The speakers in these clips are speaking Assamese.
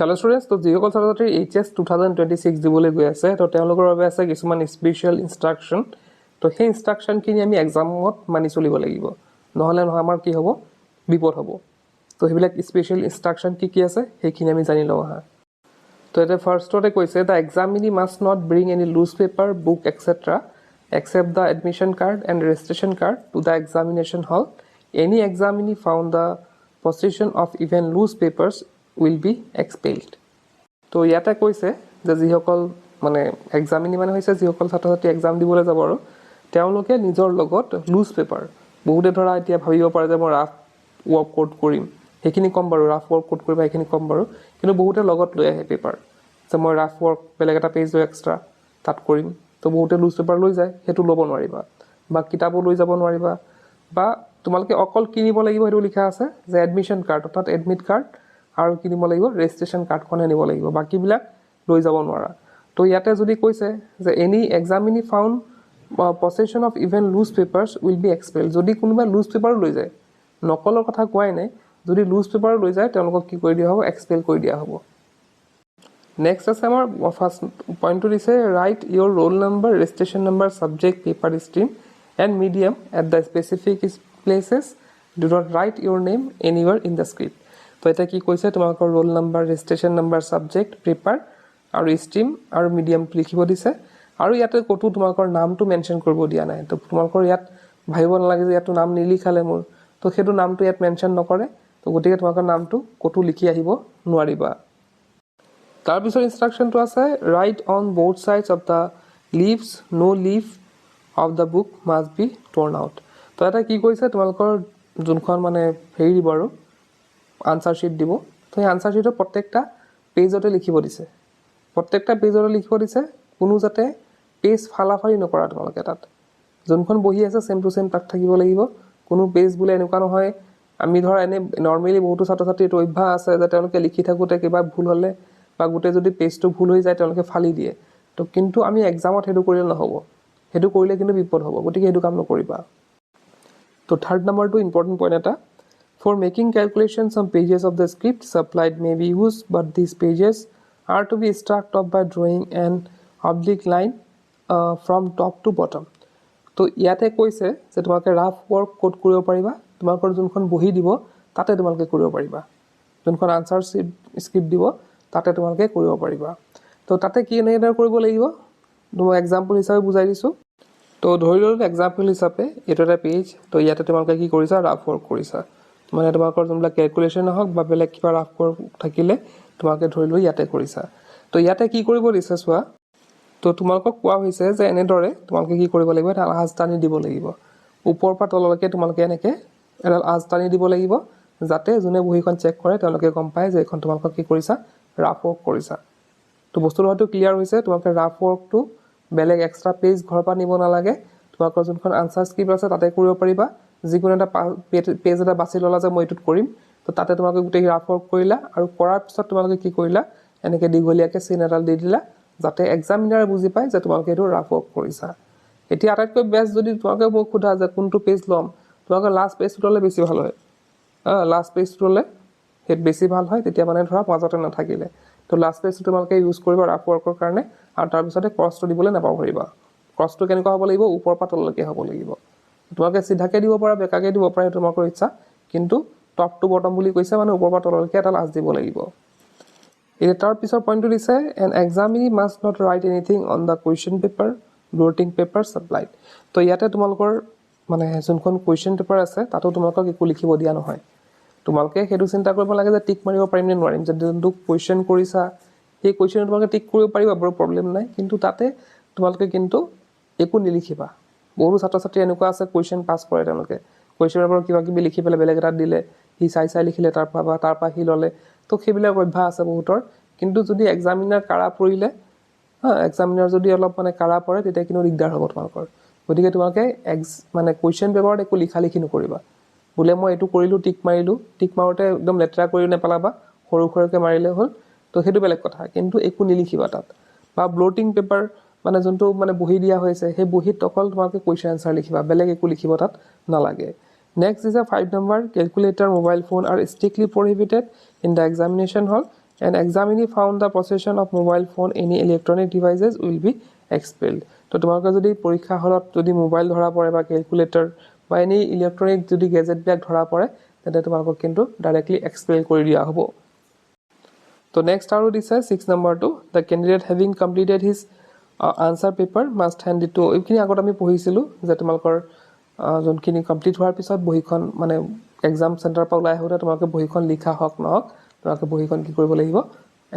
Hello students, তো যিসকল ছাত্ৰ-ছাত্ৰী HS 2026 দিবলৈ গৈ আছে তো তেওঁলোকৰ বাবে আছে কিছুমান স্পেশাল ইনষ্ট্ৰাকশন তো সেই ইনষ্ট্ৰাকশনখিনি আমি এক্সামত মানি চলিব লাগিব নহলে নহয় আমাৰ কি হ'ব বিপদ হ'ব তো সেইবিলাক স্পেশাল ইনষ্ট্ৰাকশন কি আছে সেইখিনি আমি জানি লওঁ হা তো এটা ফাৰ্ষ্টতে কৈছে the examinee must not bring any loose paper book etc except the admission card and registration card to the examination hall any examinee found the possession of even loose papers will be expelled তো ইয়াতে কৈছে যে যিসকল মানে এক্সামিনী মানে হৈছে যিসকল ছাত্ৰ-ছাত্ৰী এক্সাম দিবলৈ যাব আৰু তেওঁলোকে নিজৰ লগত লুজ পেপাৰ বহুতে ধৰা এতিয়া ভাবিব পাৰে যে মই ৰাফ ৱৰ্ক কোড কৰিম সেইখিনি কম বাৰু ৰাফ ৱৰ্ক কোড কৰিবা সেইখিনি কম বাৰু কিন্তু বহুতে লগত লৈ আহে পেপাৰ যে মই ৰাফ ৱৰ্ক বেলেগ এটা পেজ লৈ এক্সট্ৰা তাত কৰিম তো বহুতে লুজ পেপাৰ লৈ যায় সেইটো ল'ব নোৱাৰিবা বা কিতাপো লৈ যাব নোৱাৰিবা বা তোমালোকে অকল কিনিব লাগিব সেইটো লিখা আছে যে এডমিশন কাৰ্ড অৰ্থাৎ এডমিট কাৰ্ড আৰু কিনিব লাগিব ৰেজিষ্ট্ৰেচন কাৰ্ডখন আনিব লাগিব বাকিবিলাক লৈ যাব নোৱাৰা তো ইয়াতে যদি কৈছে যে any examinee found possession of even loose papers will be expel যদি কোনোবা লুজ পেপাৰো লৈ যায় নকলৰ কথা কোৱাই নাই যদি লুজ পেপাৰো লৈ যায় তেওঁলোকক কি কৰি দিয়া হ'ব এক্সপেল কৰি দিয়া হ'ব নেক্সট আছে আমাৰ ফাৰ্ষ্ট পইণ্টটো দিছে write your roll number registration number subject paper stream and medium at the specific places do not write your name anywhere in the script তো এটা কি কৈছে তোমালোকৰ roll number registration number subject paper আৰু ষ্ট্ৰীম আৰু মিডিয়ামটো লিখিব দিছে আৰু ইয়াতে ক'তো তোমালোকৰ নামটো মেনশ্যন কৰিব দিয়া নাই তো তোমালোকৰ ইয়াত ভাবিব নালাগে যে ইয়াতো নাম নিলিখালে মোৰ তো সেইটো নামটো ইয়াত মেনশ্যন নকৰে তো গতিকে তোমালোকৰ নামটো ক'তো লিখি আহিব নোৱাৰিবা তাৰপিছত ইনষ্ট্ৰাকশ্যনটো আছে right on both sides of the leaves no leaf of the book must be torn out তো এটা কি কৈছে তোমালোকৰ যোনখন মানে হেৰি দিব আৰু আনসাৰ শিট দিব তো এই আনসাৰ শিটৰ প্ৰত্যেকটা পেজতে লিখিব দিছে প্ৰত্যেকটা পেজতে লিখিব দিছে কোনো যাতে পেজ ফালাফালি নকৰা তোমালোকে তাত যোনখন বহি আছে সেম টু সেম তাক থাকিব লাগিব কোনো পেজ বুলে এনেকুৱা নহয় আমি ধৰা এনে নৰমালি বহুতো ছাত্ৰ-ছাত্ৰী এইটো অভ্যাস আছে যে তেওঁলোকে লিখি থাকোতে কিবা ভুল হ'লে বা গোটে যদি পেজটো ভুল হৈ যায় তেওঁলোকে ফালি দিয়ে তো কিন্তু আমি এক্সামত হেতু কৰিলে নহব হেতু কৰিলে কিন্তু বিপদ হ'ব গতিকে হেতু কাম নকৰিবা তো থাৰ্ড নাম্বাৰটো ইম্পৰ্টেন্ট পইণ্ট এটা For making calculations, some pages of the script supplied may be used, but these pages are to be struck off by drawing an oblique line from top to bottom. তো ইয়াতে কৈছে যে তোমালোকে ৰাফ ৱৰ্ক কোড কৰিব পাৰিবা তোমালোকৰ যোনখন বহি দিব তাতে তোমালোকে কৰিব পাৰিবা যোনখন আনসাৰ স্ক্ৰিপ্ট দিব তাতে তোমালোকে কৰিব পাৰিবা তো তাতে কি এনেদৰে কৰিব লাগিব মই এক্সাম্পল হিচাপে বুজাই দিছোঁ তো ধৰি লওক এক্সাম্পল হিচাপে এইটো এটা পেজ তো ইয়াতে তোমালোকে কি কৰিছা ৰাফ ৱৰ্ক কৰিছা মানে তোমালোকৰ যোনবিলাক ক্যালকুলেশন হওক বা বেলেগ কিবা ৰাফ ৱৰ্ক থাকিলে তোমালোকে ধৰি লৈ ইয়াতে কৰিছা তো ইয়াতে কি কৰিব দিছে চোৱা তো তোমালোকক কোৱা হৈছে যে এনেদৰে তোমালোকে কি কৰিব লাগিব এটা আঁচ টানি দিব লাগিব ওপৰৰ পৰা তললৈকে তোমালোকে এনেকে এটা আঁচ টানি দিব লাগিব যাতে যোনে বহিখন চেক কৰে তেওঁলোকে গম পায় যে এখন তোমালোকক কি কৰিছা ৰাফ ৱৰ্ক কৰিছা তো বস্তুটো হয়তো ক্লিয়াৰ হৈছে তোমালোকে ৰাফ ৱৰ্কটো বেলেগ এক্সট্ৰা পেজ ঘৰৰ পৰা নিব নালাগে তোমালোকৰ যোনখন আনসাৰ স্ক্ৰিপ্ট আছে তাতে কৰিব পাৰিবা যিকোনো এটা পেজ এটা বাছি ললা যে মই এইটোত কৰিম তো তাতে তোমালোকে গোটেই ৰাফ ৱৰ্ক কৰিলা আৰু কৰাৰ পিছত তোমালোকে কি কৰিলা এনেকে দীঘলীয়াকে চিন এডাল দি দিলা যাতে এক্সামিনাৰে বুজি পায় যে তোমালোকে এইটো ৰাফ ৱৰ্ক কৰিছা এতিয়া আটাইতকৈ বেষ্ট যদি তোমালোকে মোক সোধা যে কোনটো পেজ ল'ম তোমালোকে লাষ্ট পেজটো ল'লে বেছি ভাল হয় লাষ্ট পেজটো ল'লে হেড বেছি ভাল হয় তেতিয়া মানে ধৰা মাজতে নাথাকিলে তো লাষ্ট পেজটো তোমালোকে ইউজ কৰিবা ৰাফ ৱৰ্কৰ কাৰণে আৰু তাৰ পিছতে ক্ৰছটো দিবলৈ নাপাহৰিবা ক্ৰছটো কেনেকুৱা হ'ব লাগিব ওপৰৰ পৰা তললৈকে হ'ব লাগিব তোমালোকে সিধাকে দিব পাৰা বেকাকে দিব পাৰা তোমালোকৰ ইচ্ছা কিন্তু টপ টু বটম বুলি কৈছে মানে ওপৰৰ পৰা তললৈকে এটা লাজ দিব লাগিব এই তাৰ পিছৰ পইণ্টটো দিছে an examinee must not write anything on the question paper blotting paper supplied তো ইয়াতে তোমালোকৰ মানে যোনখন কুৱেশ্যন পেপাৰ আছে তাতো তোমালোকক একো লিখিব দিয়া নহয় তোমালোকে সেইটো চিন্তা কৰিব লাগে যে টিক মাৰিব পাৰিম নে নোৱাৰিম যে যোনটো কুৱেশ্যন কৰিছা সেই কুৱেশ্যন তোমালোকে টিক কৰিব পাৰিবা বাৰু প্ৰব্লেম নাই কিন্তু তাতে তোমালোকে কিন্তু একো নিলিখিবা বহুতো ছাত্ৰ-ছাত্ৰী এনেকুৱা আছে কুৱেশ্যন পাছ কৰে তেওঁলোকে কুৱেশ্যনৰ পৰা কিবা কিবি লিখি পেলাই বেলেগ এটা দিলে সি চাই লিখিলে তাৰ পৰা সি ল'লে তো সেইবিলাক অভ্যাস আছে বহুতৰ কিন্তু যদি এক্সামিনাৰ কাৰা পৰিলে এক্সামিনাৰ যদি অলপ মানে কাৰা পৰে তেতিয়া কিন্তু দিগদাৰ হ'ব তোমালোকৰ গতিকে তোমালোকে মানে কুৱেশ্যন পেপাৰত একো লিখি নকৰিবা বোলে মই এইটো কৰিলোঁ টিক মাৰোতে একদম লেতেৰা কৰি নেপেলাবা সৰুকৈ মাৰিলে হ'ল তো সেইটো বেলেগ কথা কিন্তু একো নিলিখিবা তাত বা ব্লটিং পেপাৰ মানে যোনটো মানে বহি দিয়া হৈছে সেই বহিত অকল তোমালোকে কুৱেশ্যন আনসাৰ লিখিবা বেলেগ একো লিখিব তাত নালাগে next is 5 number calculator mobile phone R strictly প্ৰহিবিটেড in the examination hall An examinee found the possession of mobile phone any electronic devices will be expelled. তো তোমালোকে যদি পৰীক্ষা হলত যদি মোবাইল ধৰা পৰে বা কেলকুলেটৰ বা এনি ইলেক্ট্ৰনিক যদি গেজেটবিলাক ধৰা পৰে তেন্তে তোমালোকক কিন্তু ডাইৰেক্টলি এক্সপেল কৰি দিয়া হ'ব। তো নেক্সট আৰু দিছে 6 নম্বৰটো, the candidate having completed his answer paper must hand it to, এইখিনি আগত আমি পঢ়িছিলোঁ যে তোমালোকৰ যোনখিনি কমপ্লিট হোৱাৰ পিছত বহীখন মানে এক্সাম চেণ্টাৰৰ পৰা ওলাই আহোঁতে তোমালোকে বহীখন লিখা হওক নহওক তোমালোকে বহীখন কি কৰিব লাগিব,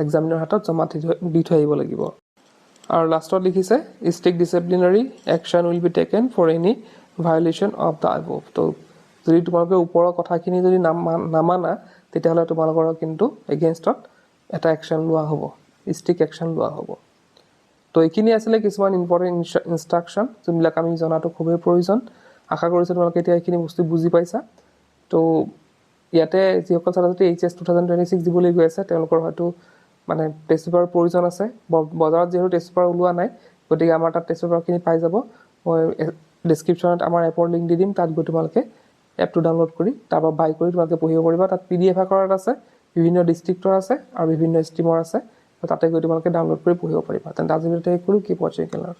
এক্সামিনাৰ হাতত জমা দি থৈ আহিব লাগিব। আৰু লাষ্টত লিখিছে strict disciplinary action will be taken for any violation of the above. তো যদি তোমালোকে ওপৰৰ কথাখিনি যদি নামানা তেতিয়াহ'লে তোমালোকৰ কিন্তু এগেইনষ্টত এটা একশ্যন লোৱা হ'ব, ষ্ট্ৰিক্ট একশ্যন লোৱা হ'ব। তো এইখিনি আছিলে কিছুমান ইম্পৰ্টেণ্ট ইনষ্ট্ৰাকশ্যন যোনবিলাক আমি জনাটো খুবেই প্ৰয়োজন। আশা কৰিছোঁ তোমালোকে এতিয়া এইখিনি বস্তু বুজি পাইছা। তো ইয়াতে যিসকল ছাত্ৰ ছাত্ৰী HS 2026 দিবলৈ গৈ আছে তেওঁলোকৰ হয়তো মানে টেষ্ট পেপাৰৰ প্ৰয়োজন আছে। বজাৰত যিহেতু টেষ্ট পেপাৰ ওলোৱা নাই গতিকে আমাৰ তাত টেষ্ট পেপাৰখিনি পাই যাব। মই ডেছক্ৰিপশ্যনত আমাৰ এপৰ লিংক দি দিম, তাত গৈ তোমালোকে এপটো ডাউনলোড কৰি তাৰপৰা বাই কৰি তোমালোকে পঢ়িব পাৰিবা। তাত PDF আকাৰত আছে, বিভিন্ন ডিষ্ট্ৰিক্টৰ আছে আৰু বিভিন্ন ষ্ট্ৰীমৰ আছে। তাতে গৈ তোমালোকে ডাউনলোড কৰি পঢ়িব পাৰিবা। তেন্তে আজিলৈকে শেষ কৰোঁ, কিপ ৱাচিং কেলাৰ।